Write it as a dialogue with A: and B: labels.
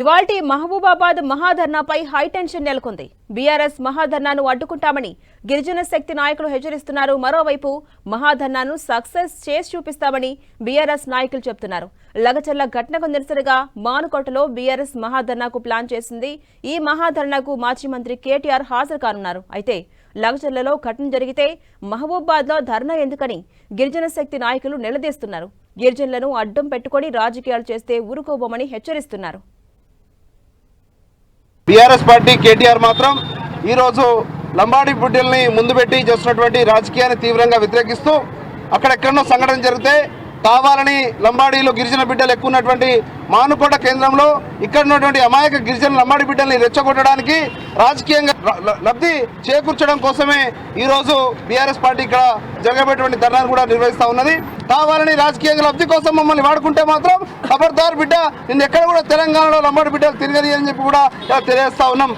A: ఇవాల్టి మహబూబాబాద్ మహాధర్నాపై హైటెన్షన్ నెలకొంది. బీఆర్ఎస్ మహాధర్నాను అడ్డుకుంటామని గిరిజన శక్తి నాయకులు హెచ్చరిస్తున్నారు. మరోవైపు మహాధర్నాను సక్సెస్ చేసి చూపిస్తామని బీఆర్ఎస్ నాయకులు చెబుతున్నారు. లగచర్ల ఘటనకు నిరసనగా మానుకోటలో బీఆర్ఎస్ మహాధర్నాకు ప్లాన్ చేసింది. ఈ మహాధర్నాకు మాజీ మంత్రి కేటీఆర్ హాజరు కానున్నారు. అయితే లగచర్లలో ఘటన జరిగితే మహబూబాబాద్లో ధర్నా ఎందుకని గిరిజన శక్తి నాయకులు నిలదీస్తున్నారు. గిరిజనులను అడ్డం పెట్టుకుని రాజకీయాలు చేస్తే ఊరుకోబోమని హెచ్చరిస్తున్నారు.
B: బీఆర్ఎస్ పార్టీ కేటీఆర్ మాత్రం ఈరోజు లంబాడి బిడ్డల్ని ముందు పెట్టి చేస్తున్నటువంటి రాజకీయాన్ని తీవ్రంగా వ్యతిరేకిస్తూ అక్కడెక్కడో సంఘటన జరిగితే కావాలని లంబాడీలో గిరిజన బిడ్డలు ఎక్కువ ఉన్నటువంటి మానుకోట కేంద్రంలో ఇక్కడ ఉన్నటువంటి అమాయక గిరిజన లంబాడి బిడ్డల్ని రెచ్చగొట్టడానికి రాజకీయంగా లబ్ధి చేకూర్చడం కోసమే ఈరోజు బీఆర్ఎస్ పార్టీ ఇక్కడ జరగబోయేటువంటి ధర్నాను కూడా నిర్వహిస్తూ ఉన్నది. కావాలని రాజకీయంగా లబ్ధి కోసం మమ్మల్ని వాడుకుంటే మాత్రం ఖబర్దార్ బిడ్డ నిన్న ఎక్కడ కూడా తెలంగాణలో లంబాడి బిడ్డలు తిరగది అని చెప్పి కూడా తెలియజేస్తా ఉన్నాం.